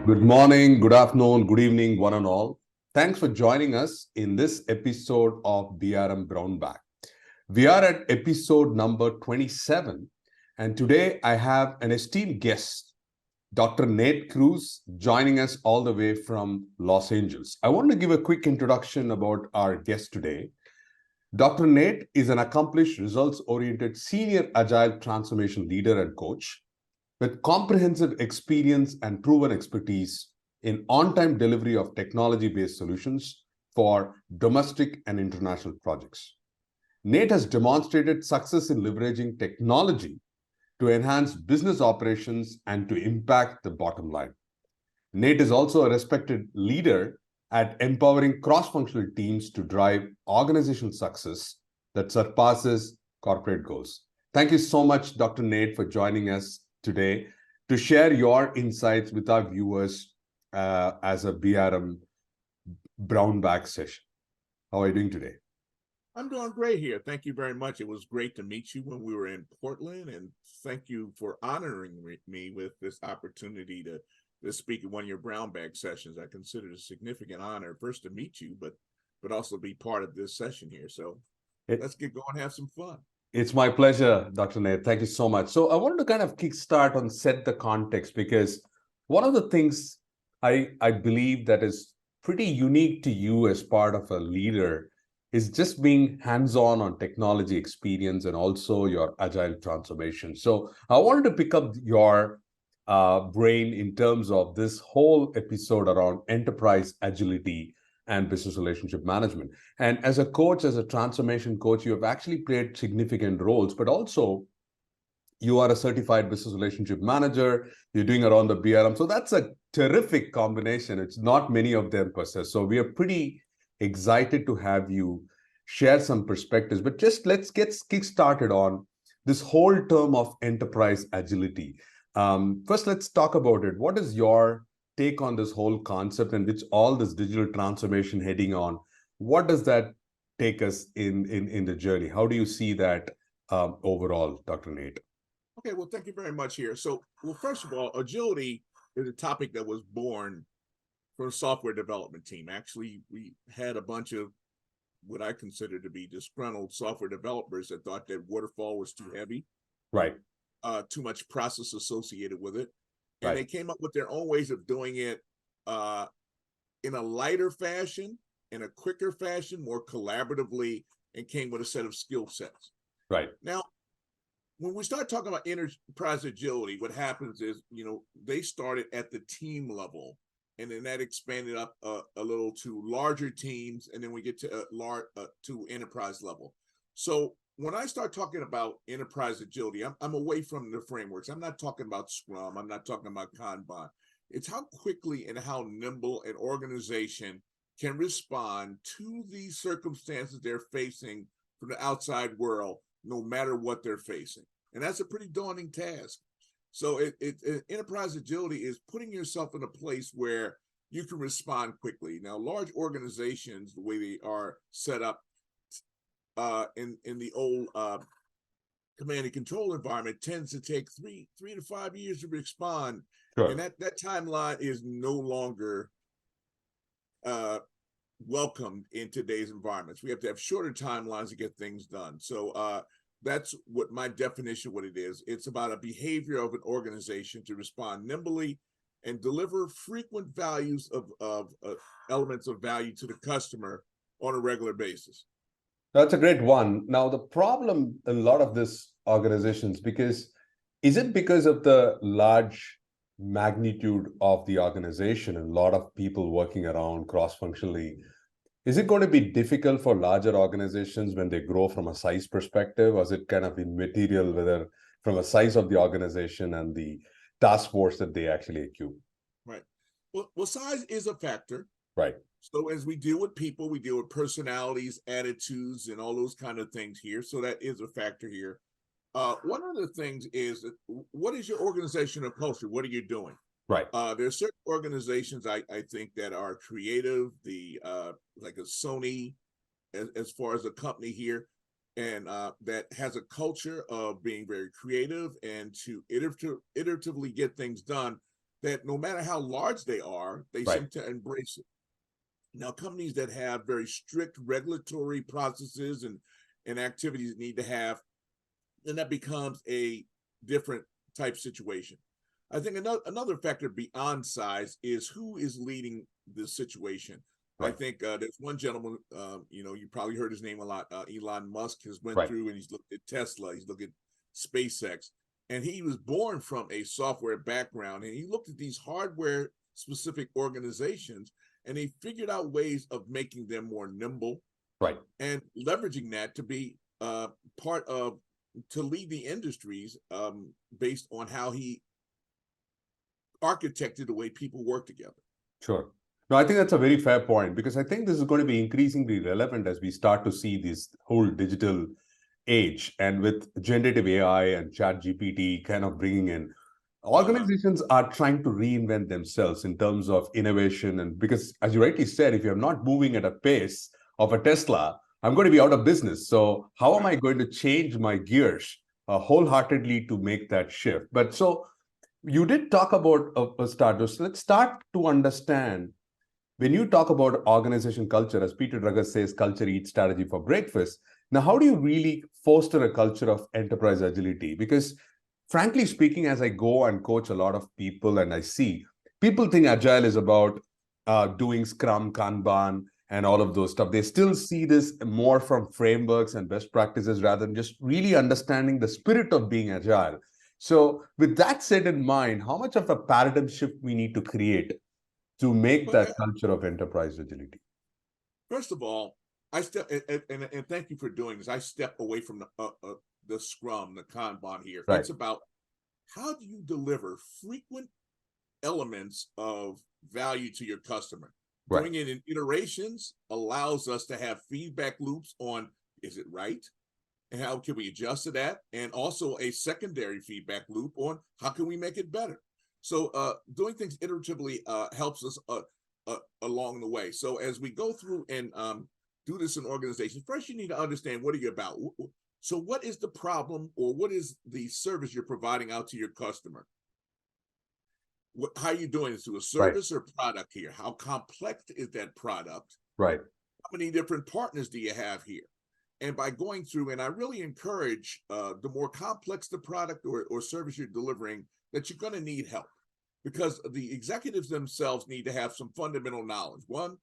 Good morning, good afternoon, good evening, one and all. Thanks for joining us in this episode of BRM Brown Bag. We are at episode number 27, and today I have an esteemed guest, Dr. Nate Cruz, joining us all the way from Los Angeles. I want to give a quick introduction about our guest today. Dr. Nate is an accomplished, results-oriented senior agile transformation leader and coach with comprehensive experience and proven expertise in on-time delivery of technology-based solutions for domestic and international projects. Nate has demonstrated success in leveraging technology to enhance business operations and to impact the bottom line. Nate is also a respected leader at empowering cross-functional teams to drive organizational success that surpasses corporate goals. Thank you so much, Dr. Nate, for joining us today to share your insights with our viewers as a BRM Brown Bag session. How are you doing today? I'm doing great here. Thank you very much. It was great to meet you when we were in Portland, and thank you for honoring me with this opportunity to speak at one of your brown bag sessions. I consider it a significant honor, first to meet you, but also be part of this session here. So let's get going and have some fun. It's my pleasure, Dr. Nate. Thank you so much. So I wanted to kind of kickstart and set the context, because one of the things I believe that is pretty unique to you as part of a leader is just being hands-on on technology experience and also your agile transformation. So I wanted to pick up your brain in terms of this whole episode around enterprise agility and business relationship management. And as a coach, as a transformation coach, you have actually played significant roles, but also you are a certified business relationship manager. You're doing around the BRM. So that's a terrific combination. It's not many of them possess. So we are pretty excited to have you share some perspectives. But just let's get kick-started on this whole term of enterprise agility. First, let's talk about it. What is your take on this whole concept, and which all this digital transformation heading on? What does that take us in the journey? How do you see that overall, Dr. Nate? Okay, well, thank you very much here. So, well, first of all, agility is a topic that was born from a software development team. Actually, we had a bunch of what I consider to be disgruntled software developers that thought that waterfall was too heavy. Right. Too much process associated with it. And Right. they came up with their own ways of doing it in a lighter fashion, in a quicker fashion, more collaboratively, and came with a set of skill sets. Right. Now, when we start talking about enterprise agility, what happens is, they started at the team level, and then that expanded up a little to larger teams, and then we get to to enterprise level. So when I start talking about enterprise agility, I'm away from the frameworks. I'm not talking about Scrum. I'm not talking about Kanban. It's how quickly and how nimble an organization can respond to the circumstances they're facing from the outside world, no matter what they're facing. And that's a pretty daunting task. So enterprise agility is putting yourself in a place where you can respond quickly. Now, large organizations, the way they are set up, in the old command and control environment, tends to take three to 5 years to respond. Sure. And that timeline is no longer welcomed in today's environments. We have to have shorter timelines to get things done. So that's what my definition, what it is. It's about a behavior of an organization to respond nimbly and deliver frequent values of elements of value to the customer on a regular basis. That's a great one. Now, the problem in a lot of these organizations, is it because of the large magnitude of the organization and a lot of people working around cross-functionally? Is it going to be difficult for larger organizations when they grow from a size perspective, or is it kind of immaterial whether from a size of the organization and the task force that they actually accrue? Right. Well, size is a factor. Right. So as we deal with people, we deal with personalities, attitudes, and all those kind of things here. So that is a factor here. One of the things is, what is your organizational culture? What are you doing? Right. There are certain organizations I think that are creative, like a Sony, as far as a company here, and that has a culture of being very creative and to iteratively get things done that no matter how large they are, they Right. seem to embrace it. Now, companies that have very strict regulatory processes and activities that need to have, then that becomes a different type situation. I think another factor beyond size is who is leading the situation. I Right. think there's one gentleman, you probably heard his name a lot. Elon Musk has went Right. through and he's looked at Tesla, he's looked at SpaceX, and he was born from a software background, and he looked at these hardware specific organizations, and he figured out ways of making them more nimble, Right. and leveraging that to be part of to lead the industries based on how he architected the way people work together. Sure. No, I think that's a very fair point, because I think this is going to be increasingly relevant as we start to see this whole digital age, and with generative AI and chat GPT kind of bringing in, organizations are trying to reinvent themselves in terms of innovation. And because, as you rightly said, if you're not moving at a pace of a Tesla, I'm going to be out of business. So how am I going to change my gears wholeheartedly to make that shift? But so you did talk about a start. So let's start to understand, when you talk about organization culture, as Peter Drucker says, culture eats strategy for breakfast. Now, how do you really foster a culture of enterprise agility? Because frankly speaking, as I go and coach a lot of people and I see, people think Agile is about doing Scrum, Kanban, and all of those stuff. They still see this more from frameworks and best practices rather than just really understanding the spirit of being Agile. So with that said in mind, how much of a paradigm shift we need to create to make But that culture of enterprise agility? first of all, I step and thank you for doing this. I step away from the Scrum, the Kanban here. Right. It's about how do you deliver frequent elements of value to your customer. Right. Doing it in iterations allows us to have feedback loops on, is it right? And how can we adjust to that? And also a secondary feedback loop on how can we make it better? So doing things iteratively helps us along the way. So as we go through and do this in organizations, first you need to understand, what are you about? So what is the problem, or what is the service you're providing out to your customer? How are you doing this, through a service or product here? How complex is that product? Right. How many different partners do you have here? And by going through, and I really encourage the more complex the product or service you're delivering, that you're going to need help, because the executives themselves need to have some fundamental knowledge. One,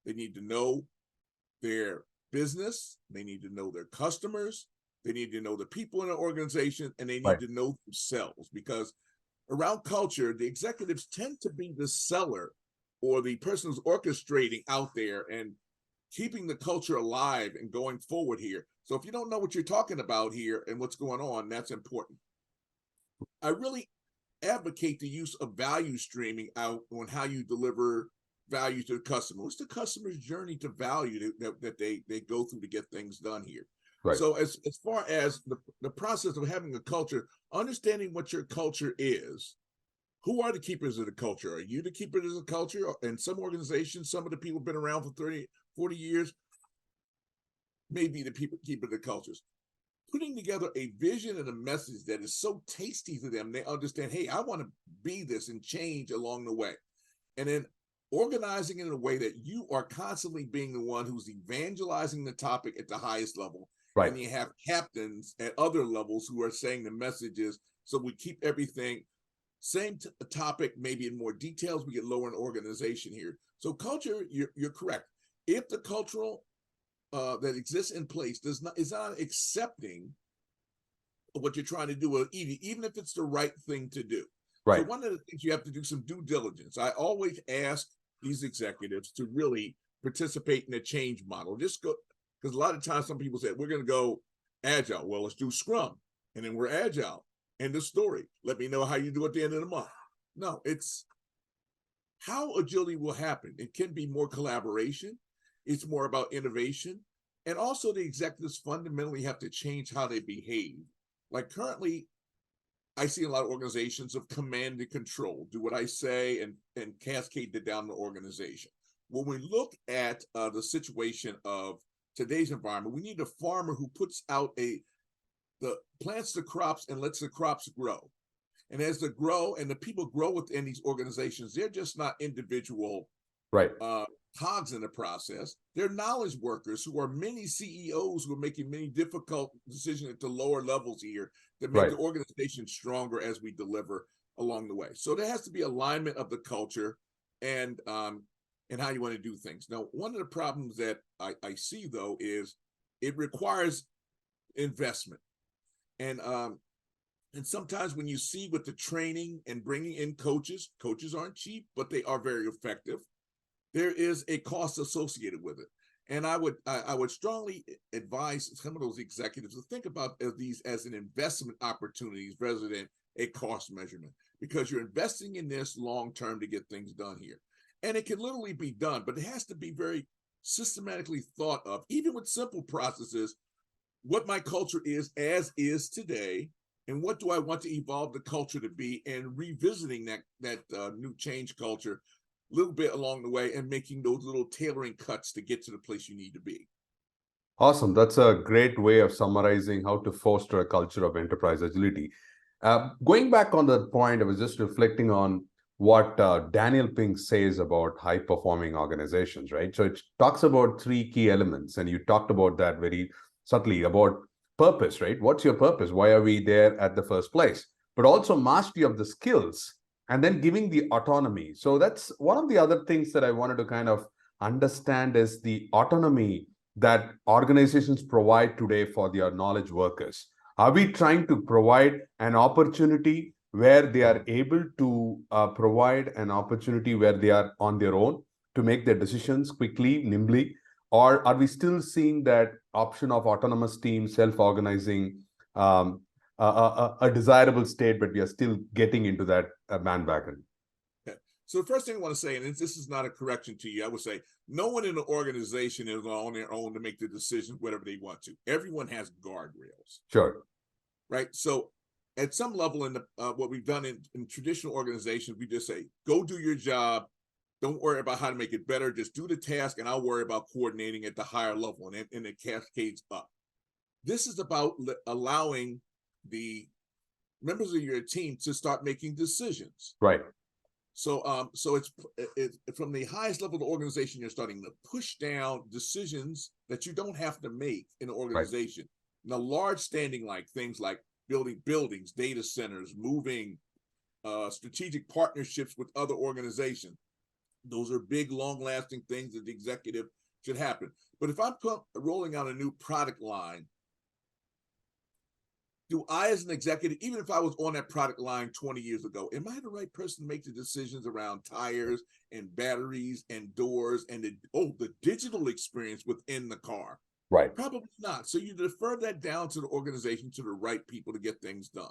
they need to know their business, they need to know their customers, they need to know the people in the organization, and they need Right. to know themselves, because around culture, the executives tend to be the seller or the person who's orchestrating out there and keeping the culture alive and going forward here. So if you don't know what you're talking about here and what's going on, that's important. I really advocate the use of value streaming out on how you deliver value to the customer. What's the customer's journey to value that they go through to get things done here? Right. So as far as the process of having a culture, understanding what your culture is, who are the keepers of the culture? Are you the keepers of the culture? In some organizations, some of the people have been around for 30, 40 years, maybe the people keeping the cultures. Putting together a vision and a message that is so tasty to them, they understand, hey, I want to be this and change along the way. And then organizing it in a way that you are constantly being the one who's evangelizing the topic at the highest level. Right. And you have captains at other levels who are saying the messages. So we keep everything same topic, maybe in more details, we get lower in organization here. So culture, you're correct. If the cultural that exists in place is not accepting of what you're trying to do, even if it's the right thing to do. Right. So one of the things, you have to do some due diligence. I always ask these executives to really participate in a change model. Just go, because a lot of times some people say, we're going to go Agile. Well, let's do Scrum. And then we're Agile. End of story. Let me know how you do at the end of the month. No, it's how agility will happen. It can be more collaboration. It's more about innovation. And also the executives fundamentally have to change how they behave. Like currently, I see a lot of organizations of command and control. Do what I say and cascade it down the organization. When we look at the situation of today's environment, we need a farmer who puts out plants the crops and lets the crops grow. And as they grow and the people grow within these organizations, they're just not individual Right. cogs in the process. They're knowledge workers who are many CEOs who are making many difficult decisions at the lower levels here that make the organization stronger as we deliver along the way. So there has to be alignment of the culture and how you want to do things. Now, one of the problems that I see though is it requires investment. And sometimes when you see with the training and bringing in coaches aren't cheap, but they are very effective. There is a cost associated with it. And I would strongly advise some of those executives to think about these as an investment opportunities rather than a cost measurement, because you're investing in this long-term to get things done here. And it can literally be done, but it has to be very systematically thought of, even with simple processes, what my culture is as is today, and what do I want to evolve the culture to be, and revisiting that new change culture a little bit along the way and making those little tailoring cuts to get to the place you need to be. Awesome. That's a great way of summarizing how to foster a culture of enterprise agility. Going back on that point, I was just reflecting on what Daniel Pink says about high-performing organizations, right? So it talks about 3 key elements, and you talked about that very subtly, about purpose, right? What's your purpose? Why are we there at the first place? But also mastery of the skills, and then giving the autonomy. So that's one of the other things that I wanted to kind of understand is the autonomy that organizations provide today for their knowledge workers. Are we trying to provide an opportunity where they are able to provide an opportunity where they are on their own to make their decisions quickly, nimbly? Or are we still seeing that option of autonomous teams, self-organizing, a desirable state, but we are still getting into that bandwagon? Okay. So the first thing I want to say, and this is not a correction to you, I would say no one in the organization is on their own to make the decision whatever they want to. Everyone has guardrails. Sure. Right. So at some level in what we've done in traditional organizations, we just say, go do your job. Don't worry about how to make it better. Just do the task, and I'll worry about coordinating at the higher level, and it cascades up. This is about allowing the members of your team to start making decisions. Right. So, it's from the highest level of the organization, you're starting to push down decisions that you don't have to make in an organization. Right. Now, large standing like things like building buildings, data centers, moving strategic partnerships with other organizations. Those are big, long-lasting things that the executive should happen. But if I'm rolling out a new product line, do I, as an executive, even if I was on that product line 20 years ago, am I the right person to make the decisions around tires and batteries and doors and the digital experience within the car? Right. Probably not. So you defer that down to the organization, to the right people to get things done.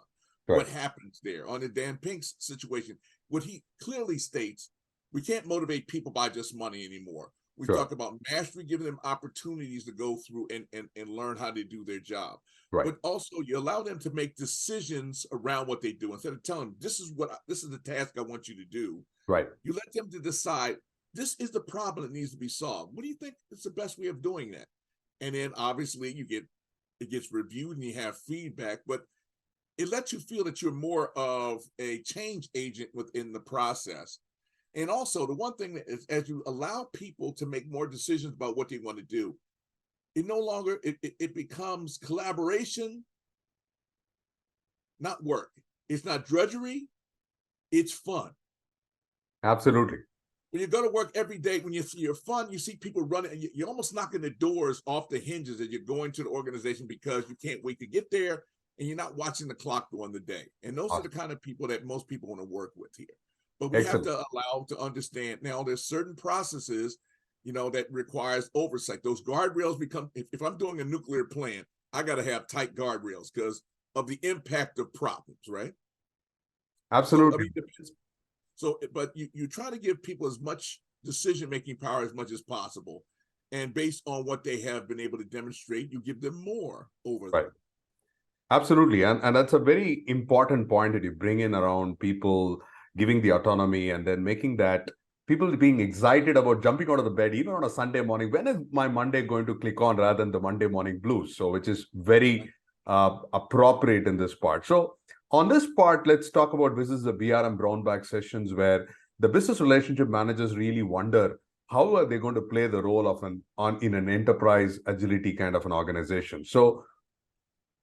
Right. What happens there? On the Dan Pink's situation, what he clearly states, we can't motivate people by just money anymore. We talk about mastery, giving them opportunities to go through and learn how to do their job. Right. But also you allow them to make decisions around what they do. Instead of telling them, this is the task I want you to do. Right. You let them to decide, this is the problem that needs to be solved. What do you think is the best way of doing that? And then obviously it gets reviewed and you have feedback, but it lets you feel that you're more of a change agent within the process. And also the one thing that is, as you allow people to make more decisions about what they want to do, it no longer, it becomes collaboration, not work. It's not drudgery, it's fun. Absolutely. When you go to work every day, when you're fun, you see people running, you're almost knocking the doors off the hinges as you're going to the organization because you can't wait to get there and you're not watching the clock during the day. And those are the kind of people that most people want to work with here. But we have to allow to understand now there's certain processes, that requires oversight. Those guardrails become, if I'm doing a nuclear plant, I got to have tight guardrails because of the impact of problems, right? Absolutely. But you try to give people as much decision-making power as much as possible. And based on what they have been able to demonstrate, you give them more over them. Right. Absolutely. And that's a very important point that you bring in around people giving the autonomy and then making that people being excited about jumping out of the bed, even on a Sunday morning. When is my Monday going to click on rather than the Monday morning blues? So which is very appropriate in this part. So On this part, let's talk about this is the BRM Brown Bag sessions where the business relationship managers really wonder how are they going to play the role of in an enterprise agility kind of an organization. So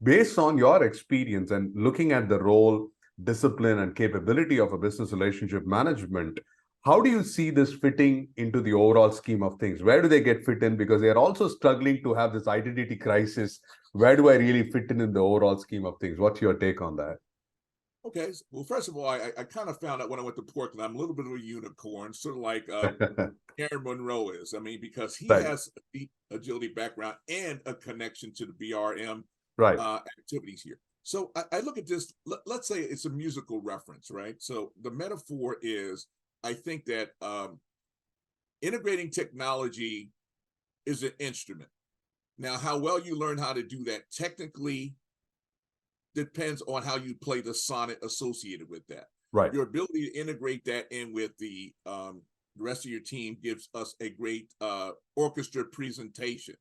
based on your experience and looking at the role, discipline, and capability of a business relationship management, how do you see this fitting into the overall scheme of things? Where do they get fit in? Because they are also struggling to have this identity crisis. Where do I really fit in the overall scheme of things? What's your take on that? Okay, well, first of all, I kind of found out when I went to Portland, I'm a little bit of a unicorn, sort of like Aaron Monroe is. I mean, because he Right. has a deep agility background and a connection to the BRM Right. activities here. So I look at this, let's say it's a musical reference, right? So the metaphor is, I think that integrating technology is an instrument. Now, how well you learn how to do that technically depends on how you play the sonnet associated with that. Right. Your ability to integrate that in with the rest of your team gives us a great orchestra presentation.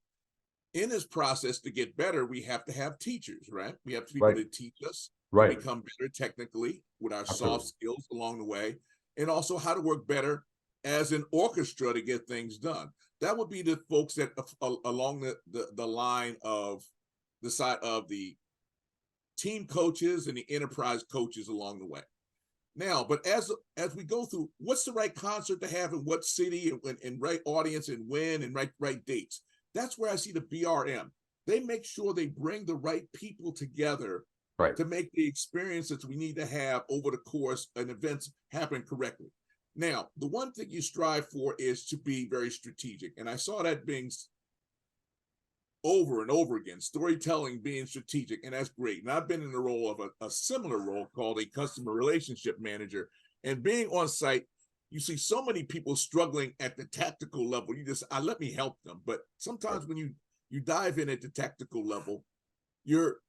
In this process, to get better, we have to have teachers, right? We have people Right. to teach us to Right. become better technically with our Absolutely. soft skills along the way, and also how to work better as an orchestra to get things done. That would be the folks that along the line of the side of the team coaches and the enterprise coaches along the way. Now, but as we go through, what's the right concert to have in what city and right audience and when and right dates? That's where I see the BRM. They make sure they bring the right people together Right. to make the experiences we need to have over the course and events happen correctly. Now, the one thing you strive for is to be very strategic. And I saw that being over and over again, storytelling being strategic, and that's great. And I've been in the role of a similar role called a customer relationship manager. And being on site, you see so many people struggling at the tactical level. You just, let me help them. But sometimes when you dive in at the tactical level, you're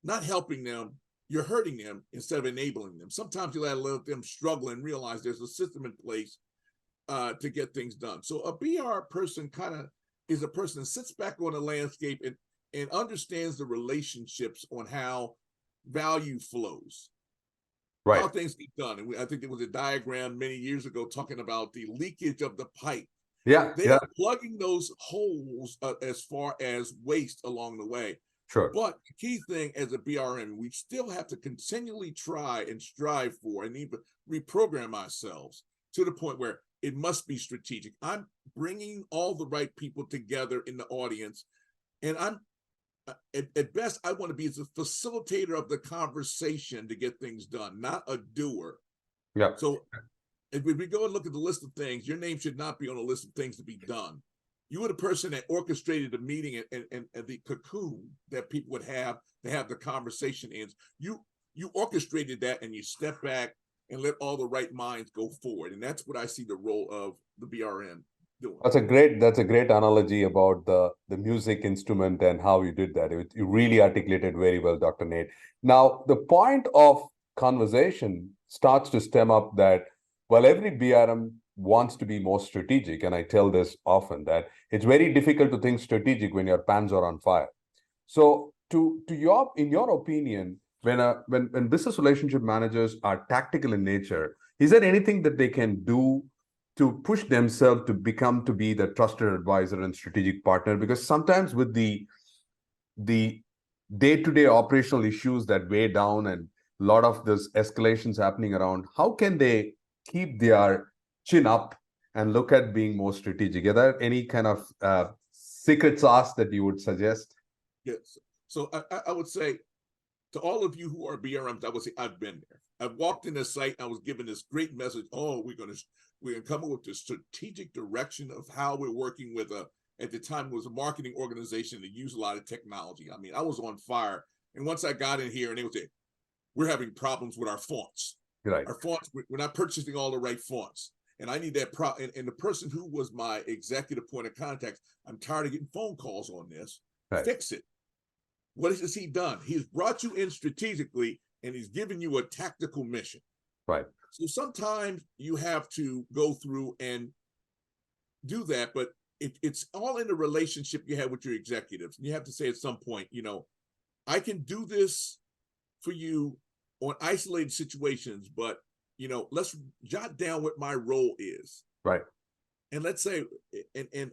not helping them, you're hurting them instead of enabling them. Sometimes you let them struggle and realize there's a system in place to get things done. So a BR person kind of is a person that sits back on the landscape and understands the relationships on how value flows, Right. how things get done. And I think there was a diagram many years ago talking about the leakage of the pipe. Yeah. They are plugging those holes as far as waste along the way. Sure. But the key thing as a BRM, we still have to continually try and strive for and even reprogram ourselves to the point where it must be strategic. I'm bringing all the right people together in the audience, and I'm at best I want to be as a facilitator of the conversation to get things done, not a doer. Yeah. So if we go and look at the list of things, your name should not be on a list of things to be done. You were the person that orchestrated the meeting and the cocoon that people would have to have the conversation ends. You orchestrated that, and you step back and let all the right minds go forward. And that's what I see the role of the BRM doing. That's a great analogy about the music instrument and how you did that. You really articulated very well, Dr. Nate. Now, the point of conversation starts to stem up that, well, every BRM wants to be more strategic. And I tell this often that it's very difficult to think strategic when your pans are on fire. So in your opinion, when business relationship managers are tactical in nature, is there anything that they can do to push themselves to be the trusted advisor and strategic partner? Because sometimes with the day-to-day operational issues that weigh down and a lot of this escalations happening around, how can they keep their chin up and look at being more strategic? Are there any kind of secret sauce that you would suggest? Yes. So I would say to all of you who are BRMs, I would say I've been there. I've walked in a site, I was given this great message. Oh, we're gonna come up with the strategic direction of how we're working with at the time it was a marketing organization that used a lot of technology. I mean, I was on fire. And once I got in here and they would say, we're having problems with our fonts. Right. Our fonts, we're not purchasing all the right fonts. And I need that and the person who was my executive point of contact, I'm tired of getting phone calls on this. Right. Fix it. What has he done? He's brought you in strategically and he's given you a tactical mission. Right. So sometimes you have to go through and do that, but it's all in the relationship you have with your executives. And you have to say at some point, I can do this for you on isolated situations, but let's jot down what my role is. Right. And let's say, and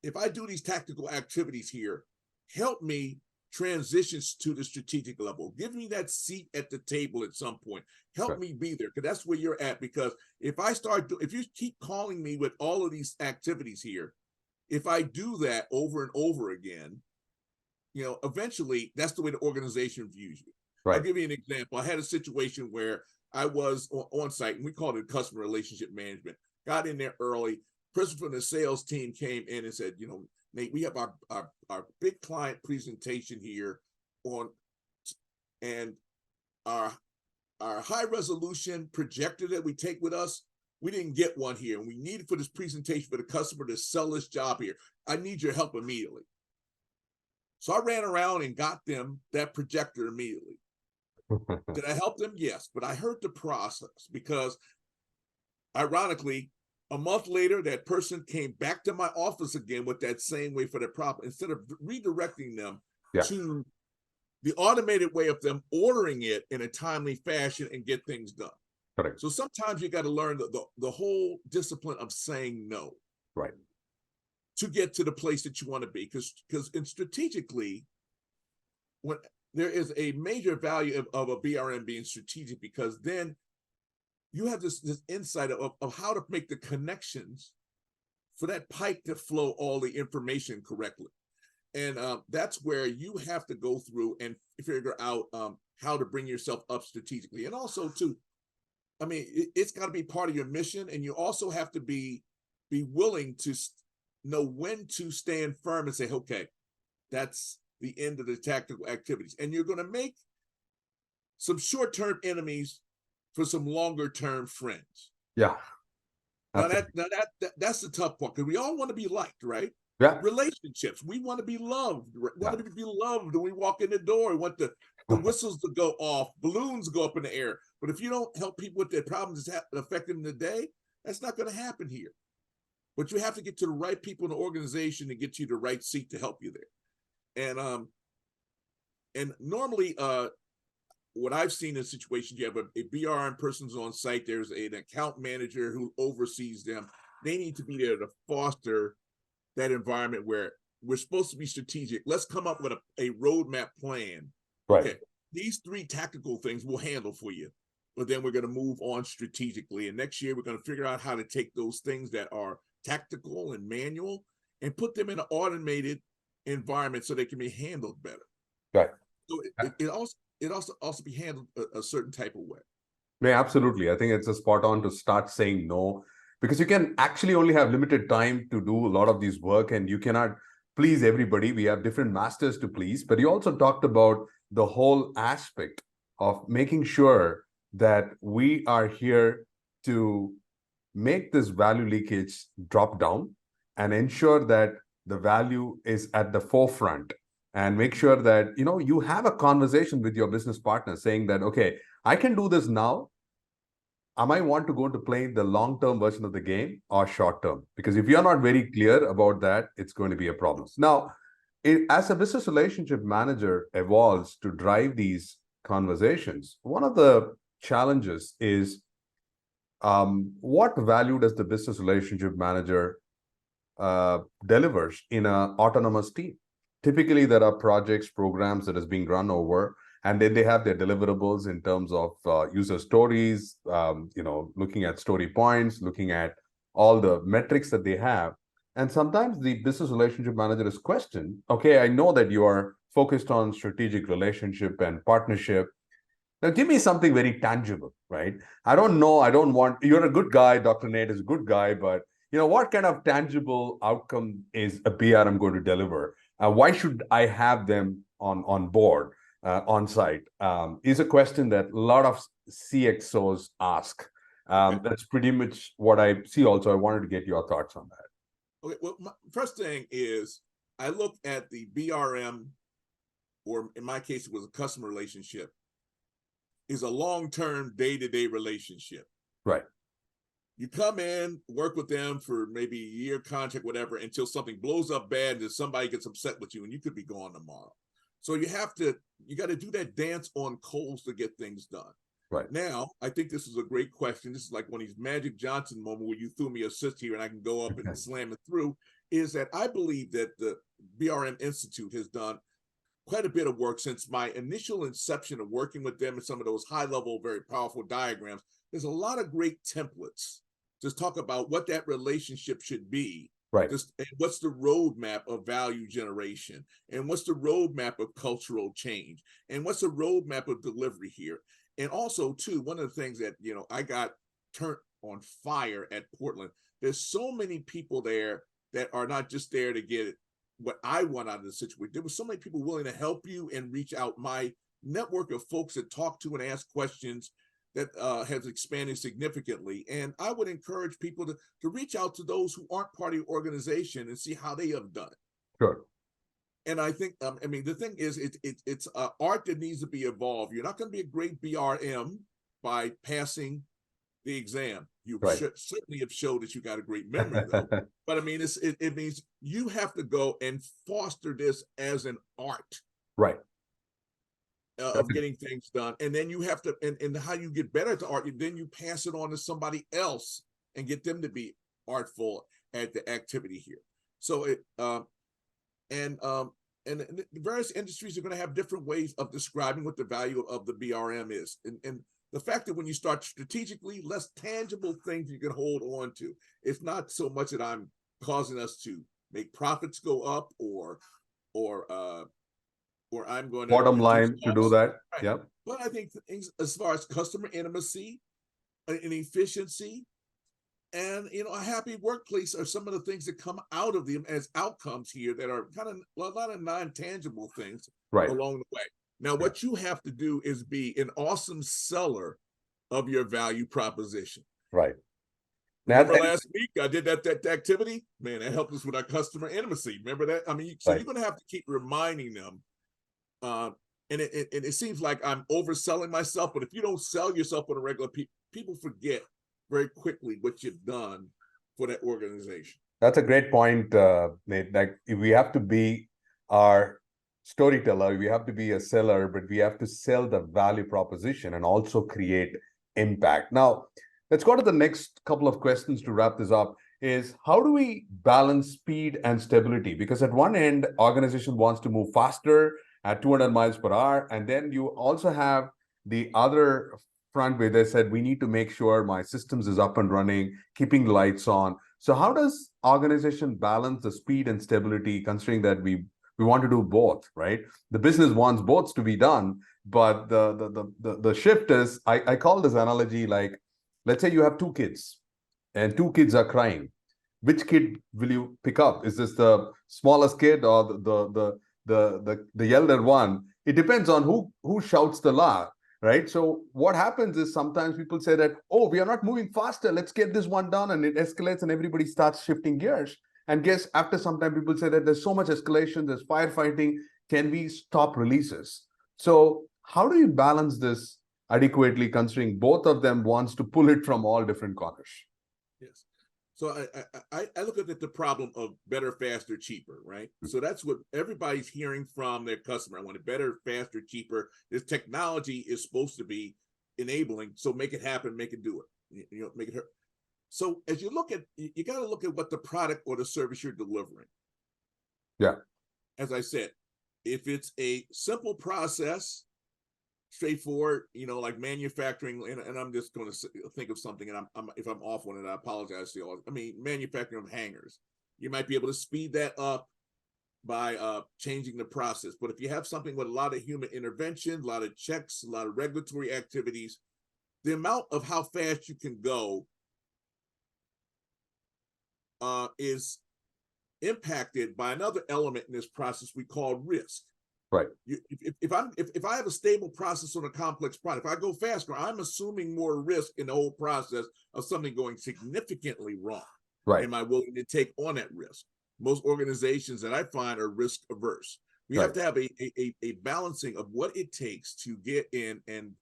if I do these tactical activities here, help me transitions to the strategic level. Give me that seat at the table at some point. Help me be there, because that's where you're at. Because if you keep calling me with all of these activities here, if I do that over and over again, eventually that's the way the organization views you. Right. I'll give you an example. I had a situation where I was on site, and we called it customer relationship management. Got in there early. Person from the sales team came in and said, Nate, we have our big client presentation here and our high resolution projector that we take with us, we didn't get one here, and we need it for this presentation for the customer to sell this job here. I need your help immediately. So I ran around and got them that projector immediately. Did I help them? Yes, but I hurt the process, because ironically, a month later, that person came back to my office again with that same way for their problem. Instead of redirecting them to the automated way of them ordering it in a timely fashion and get things done. Correct. So sometimes you got to learn the whole discipline of saying no. Right. To get to the place that you want to be. Because strategically, when there is a major value of a BRM being strategic, because then you have this insight of how to make the connections for that pipe to flow all the information correctly. And that's where you have to go through and figure out how to bring yourself up strategically. And also, too, I mean, it's got to be part of your mission. And you also have to be willing to know when to stand firm and say, okay, that's the end of the tactical activities. And you're going to make some short-term enemies for some longer-term friends. Yeah. Now that's the tough part, because we all want to be liked, right? Yeah. Relationships, we want to be loved. We want to be loved when we walk in the door. We want the whistles to go off, balloons go up in the air. But if you don't help people with their problems that affect them today, that's not going to happen here. But you have to get to the right people in the organization to get you the right seat to help you there. And normally, what I've seen in situations, you have a BRM person's on site. There's an account manager who oversees them. They need to be there to foster that environment where we're supposed to be strategic. Let's come up with a roadmap plan. Right. Okay, these 3 tactical things we'll handle for you, but then we're going to move on strategically. And next year, we're going to figure out how to take those things that are tactical and manual and put them in an automated environment so they can be handled better. Right. So it also be handled a certain type of way. Yeah, absolutely. I think it's a spot on to start saying no, because you can actually only have limited time to do a lot of these work, and you cannot please everybody. We have different masters to please, but you also talked about the whole aspect of making sure that we are here to make this value leakage drop down and ensure that the value is at the forefront, and make sure that you have a conversation with your business partner saying that, okay, I can do this now. I might want to go to play the long-term version of the game or short-term, because if you're not very clear about that, it's going to be a problem. Now, as a business relationship manager evolves to drive these conversations, one of the challenges is what value does the business relationship manager delivers in an autonomous team? Typically, there are projects, programs that is being run over, and then they have their deliverables in terms of user stories, looking at story points, looking at all the metrics that they have. And sometimes the business relationship manager is questioned. Okay, I know that you are focused on strategic relationship and partnership. Now, give me something very tangible, right? I don't know. I don't want, you're a good guy. Dr. Nate is a good guy, but what kind of tangible outcome is a BRM going to deliver? Why should I have them on board, on site? Is a question that a lot of CXOs ask. That's pretty much what I see also. I wanted to get your thoughts on that. Okay, well, first thing is I look at the BRM, or in my case, it was a customer relationship, is a long-term day-to-day relationship. Right. You come in, work with them for maybe a year contract, whatever, until something blows up bad and somebody gets upset with you, and you could be gone tomorrow. So you got to do that dance on coals to get things done. Right. Now, I think this is a great question. This is like one of these Magic Johnson moments where you threw me a assist here and I can go up and slam it through, is that I believe that the BRM Institute has done quite a bit of work since my initial inception of working with them and some of those high-level, very powerful diagrams. There's a lot of great templates to talk about what that relationship should be. Right. And what's the roadmap of value generation? And what's the roadmap of cultural change? And what's the roadmap of delivery here? And also, too, one of the things that, I got turned on fire at Portland, there's so many people there that are not just there to get what I want out of the situation. There were so many people willing to help you and reach out. My network of folks that talk to and ask questions that has expanded significantly. And I would encourage people to reach out to those who aren't part of your organization and see how they have done it. Sure. And I think, the thing is, it's art that needs to be evolved. You're not going to be a great BRM by passing the exam. You certainly have showed that you got a great memory, though. But it means you have to go and foster this as an art. Right. Of getting things done. And then you have to, and how you get better at the art, then you pass it on to somebody else and get them to be artful at the activity here. So and the various industries are going to have different ways of describing what the value of the BRM is. And the fact that when you start strategically, less tangible things you can hold on to. It's not so much that I'm causing us to make profits go up or I'm going to bottom line to do that. Right. Yep. But I think things as far as customer intimacy and efficiency and a happy workplace are some of the things that come out of them as outcomes here that are kind of a lot of non-tangible things along the way. Now, what you have to do is be an awesome seller of your value proposition. Right. Remember last week I did that activity? Man, that helped us with our customer intimacy. Remember that? So you're going to have to keep reminding them. And it seems like I'm overselling myself, but if you don't sell yourself on a regular, people forget very quickly what you've done for that organization. That's a great point, Nate. Like, we have to be our storyteller, we have to be a seller, but we have to sell the value proposition and also create impact. Now, let's go to the next couple of questions to wrap this up. Is how do we balance speed and stability? Because at one end, organization wants to move faster at 200 miles per hour. And then you also have the other front where they said, we need to make sure my systems is up and running, keeping the lights on. So how does organization balance the speed and stability, considering that we want to do both, right? The business wants both to be done, but the shift is, I call this analogy like, let's say you have two kids and two kids are crying. Which kid will you pick up? Is this the smallest kid or the elder one? It depends on who shouts the loud, right? So what happens is sometimes people say that, oh, we are not moving faster. Let's get this one done. And it escalates and everybody starts shifting gears. And guess after some time, people say that there's so much escalation, there's firefighting. Can we stop releases? So how do you balance this adequately, considering both of them wants to pull it from all different corners? Yes. So I look at the problem of better, faster, cheaper, right? So that's what everybody's hearing from their customer. I want it better, faster, cheaper. This technology is supposed to be enabling. So make it happen, make it do it. Make it hurt. So as you look at, you got to look at what the product or the service you're delivering. Yeah. As I said, if it's a simple process, straightforward, like manufacturing, and I'm just going to think of something, and if I'm off on it, I apologize to you all. Manufacturing of hangers, you might be able to speed that up by changing the process. But if you have something with a lot of human intervention, a lot of checks, a lot of regulatory activities, the amount of how fast you can go is impacted by another element in this process we call risk. Right. If I have a stable process on a complex product, if I go faster, I'm assuming more risk in the whole process of something going significantly wrong. Right. Am I willing to take on that risk? Most organizations that I find are risk averse. We have to have a balancing of what it takes to get in and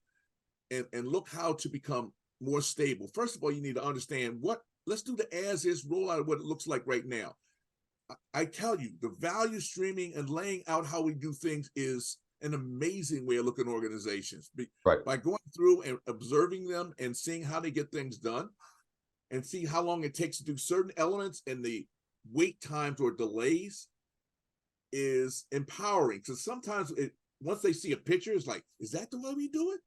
look how to become more stable. First of all, you need to understand let's do the as is rollout of what it looks like right now. I tell you, the value streaming and laying out how we do things is an amazing way of looking at organizations. Right. By going through and observing them and seeing how they get things done and see how long it takes to do certain elements and the wait times or delays is empowering. Because sometimes once they see a picture, it's like, is that the way we do it?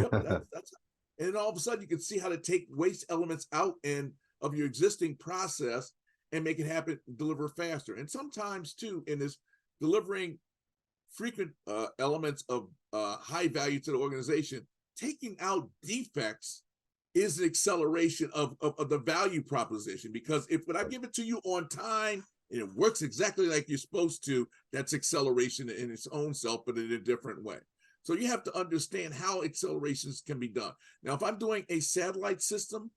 Yep, that's and then all of a sudden you can see how to take waste elements out and of your existing process and make it happen, deliver faster. And sometimes too, in this delivering frequent elements of high value to the organization, taking out defects is an acceleration of the value proposition. Because if when I give it to you on time and it works exactly like you're supposed to, that's acceleration in its own self, but in a different way. So you have to understand how accelerations can be done. Now, if I'm doing a satellite system,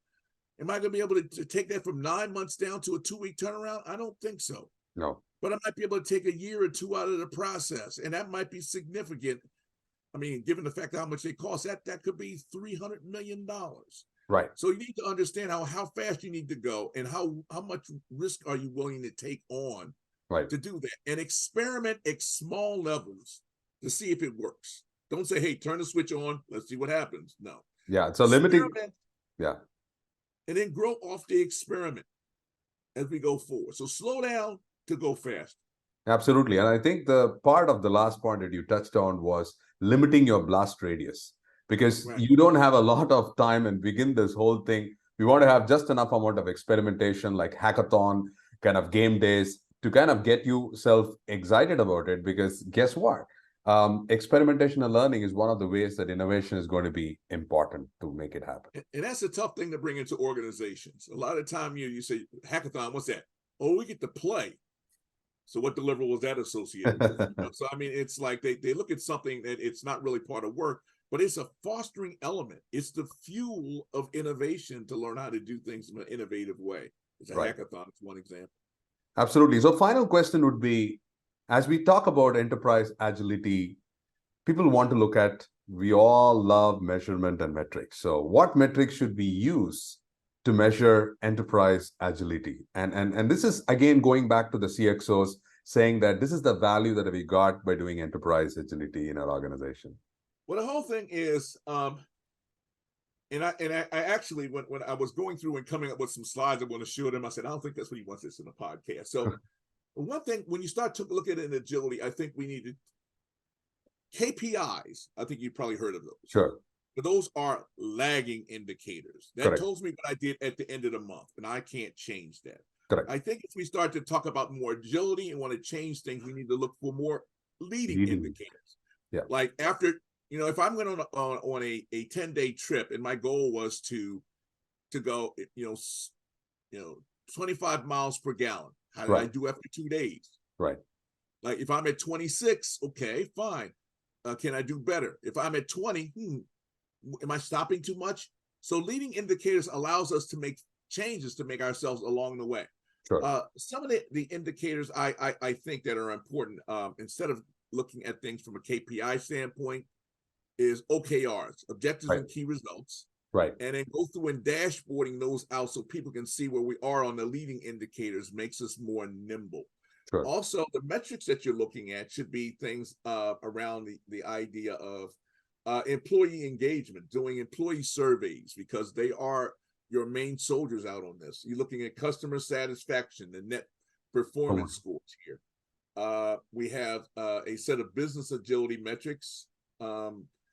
am I going to be able to take that from 9 months down to a 2-week turnaround? I don't think so. No. But I might be able to take a year or two out of the process, and that might be significant. I mean, given the fact of how much they cost, that could be $300 million. Right. So you need to understand how fast you need to go and how much risk are you willing to take on to do that, and experiment at small levels to see if it works. Don't say, hey, turn the switch on, let's see what happens. No. Yeah. So limiting. Yeah. And then grow off the experiment as we go forward. So slow down to go fast. Absolutely. And I think the part of the last point that you touched on was limiting your blast radius, because you don't have a lot of time and begin this whole thing. We want to have just enough amount of experimentation, like hackathon kind of game days, to kind of get yourself excited about it. Because guess what? Experimentation and learning is one of the ways that innovation is going to be important to make it happen. And that's a tough thing to bring into organizations. A lot of the time you say, hackathon, what's that? Oh, we get to play. So what deliverable was that associated with? So, I mean, it's like they look at something that it's not really part of work, but it's a fostering element. It's the fuel of innovation to learn how to do things in an innovative way. It's a hackathon. It's one example. Absolutely. So final question would be, as we talk about enterprise agility, people want to look at, we all love measurement and metrics. So what metrics should we use to measure enterprise agility? And this is, again, going back to the CXOs saying that this is the value that we got by doing enterprise agility in our organization. Well, the whole thing is, and I actually, when I was going through and coming up with some slides I want to show them, I said, I don't think that's what he wants this in the podcast. So one thing, when you start to look at it in agility, I think we needed KPIs. I think you've probably heard of those. Sure. But those are lagging indicators. That tells me what I did at the end of the month, and I can't change that. Correct. I think if we start to talk about more agility and want to change things, we need to look for more leading indicators. Yeah. Like after, if I'm going on a 10-day trip and my goal was to go, 25 miles per gallon. How did I do after 2 days? Right. Like if I'm at 26, okay, fine. Can I do better? If I'm at 20, am I stopping too much? So leading indicators allows us to make changes to make ourselves along the way. Sure. Some of the indicators I think that are important, instead of looking at things from a KPI standpoint, is OKRs, objectives and key results. Right. And then go through and dashboarding those out so people can see where we are on the leading indicators makes us more nimble. Sure. Also, the metrics that you're looking at should be things around the idea of employee engagement, doing employee surveys, because they are your main soldiers out on this. You're looking at customer satisfaction, the net performance scores here. We have a set of business agility metrics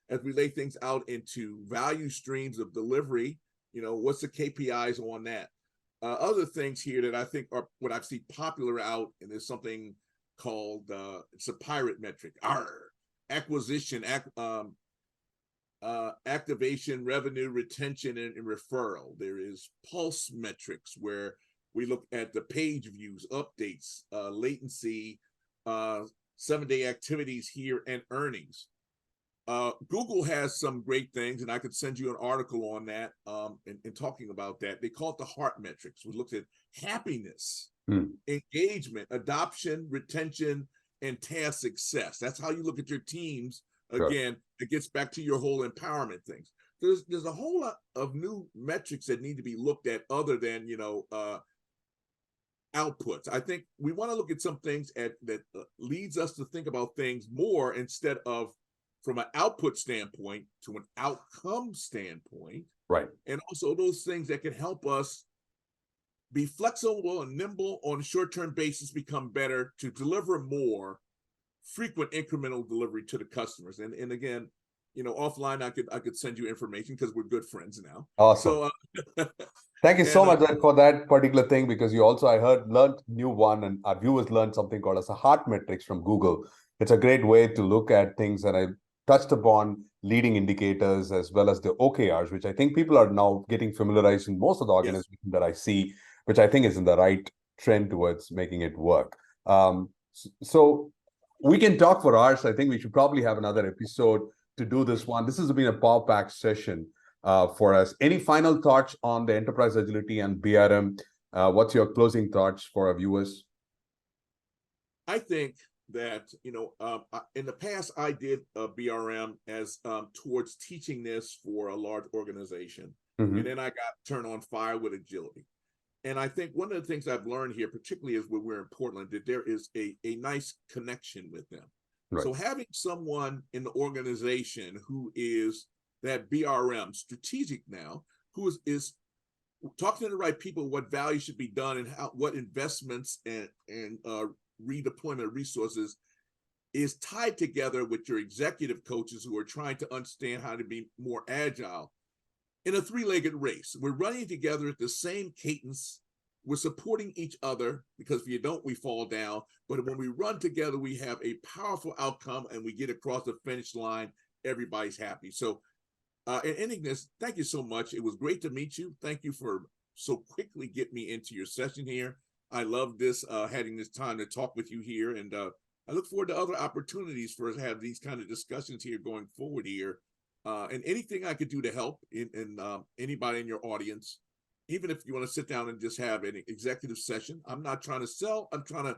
as we lay things out into value streams of delivery. What's the KPIs on that? Other things here that I think are what I've seen popular out, and there's something called it's a pirate metric, acquisition, activation, revenue, retention, and referral. There is pulse metrics where we look at the page views, updates, latency, 7-day activities here, and earnings. Google has some great things, and I could send you an article on that and talking about that. They call it the heart metrics. We looked at happiness, engagement, adoption, retention, and task success. That's how you look at your teams. Again, it gets back to your whole empowerment things. There's a whole lot of new metrics that need to be looked at other than, outputs. I think we want to look at some things that leads us to think about things more instead of from an output standpoint to an outcome standpoint. Right. And also those things that can help us be flexible and nimble on a short-term basis, become better to deliver more frequent incremental delivery to the customers. And again, offline, I could send you information because we're good friends now. Awesome. So thank you so and, much for that particular thing, because you also, I heard, learned new one, and our viewers learned something called as a heart metrics from Google. It's a great way to look at things, and I touched upon leading indicators as well as the OKRs, which I think people are now getting familiarized in most of the organizations that I see, which I think is in the right trend towards making it work. So we can talk for hours. I think we should probably have another episode to do this one. This has been a power pack session for us. Any final thoughts on the enterprise agility and BRM? What's your closing thoughts for our viewers? I think that, in the past, I did a BRM as towards teaching this for a large organization. Mm-hmm. And then I got turned on fire with agility. And I think one of the things I've learned here, particularly is when we're in Portland, that there is a nice connection with them. Right. So having someone in the organization who is that BRM strategic now, who is talking to the right people, what value should be done and what investments and redeployment of resources is tied together with your executive coaches who are trying to understand how to be more agile in a three-legged race. We're running together at the same cadence. We're supporting each other, because if you don't, we fall down. But when we run together, we have a powerful outcome and we get across the finish line. Everybody's happy. So in ending this, thank you so much. It was great to meet you. Thank you for so quickly getting me into your session here. I love this, having this time to talk with you here. And I look forward to other opportunities for us to have these kind of discussions here going forward here. And anything I could do to help in anybody in your audience, even if you want to sit down and just have an executive session. I'm not trying to sell. I'm trying to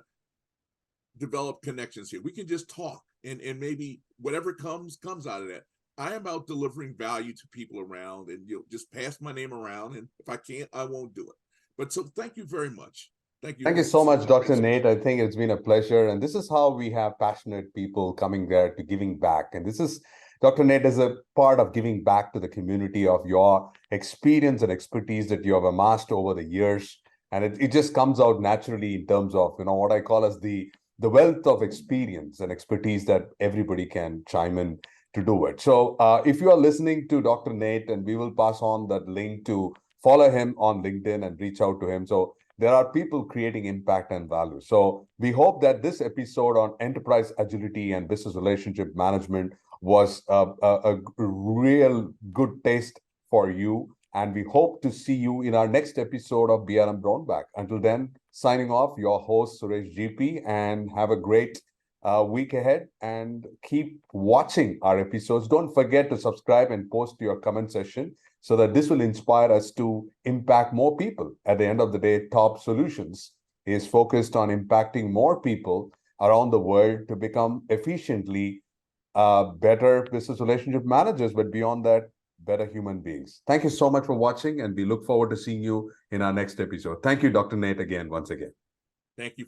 develop connections here. We can just talk, and maybe whatever comes out of that. I am about delivering value to people around, and just pass my name around. And if I can't, I won't do it. But so thank you very much. Thank you. Thank you so much, Dr. Nate. I think it's been a pleasure. And this is how we have passionate people coming there to giving back. And this is, Dr. Nate is a part of giving back to the community of your experience and expertise that you have amassed over the years. And it just comes out naturally in terms of, what I call as the wealth of experience and expertise that everybody can chime in to do it. So if you are listening to Dr. Nate, and we will pass on that link to follow him on LinkedIn and reach out to him. So there are people creating impact and value. So we hope that this episode on enterprise agility and business relationship management was a real good taste for you. And we hope to see you in our next episode of BRM Brown Bag. Until then, signing off, your host, Suresh GP, and have a great week ahead, and keep watching our episodes. Don't forget to subscribe and post your comment section, so that this will inspire us to impact more people. At the end of the day, TaUB Solutions is focused on impacting more people around the world to become efficiently better business relationship managers, but beyond that, better human beings. Thank you so much for watching, and we look forward to seeing you in our next episode. Thank you, Dr. Nate, once again. Thank you.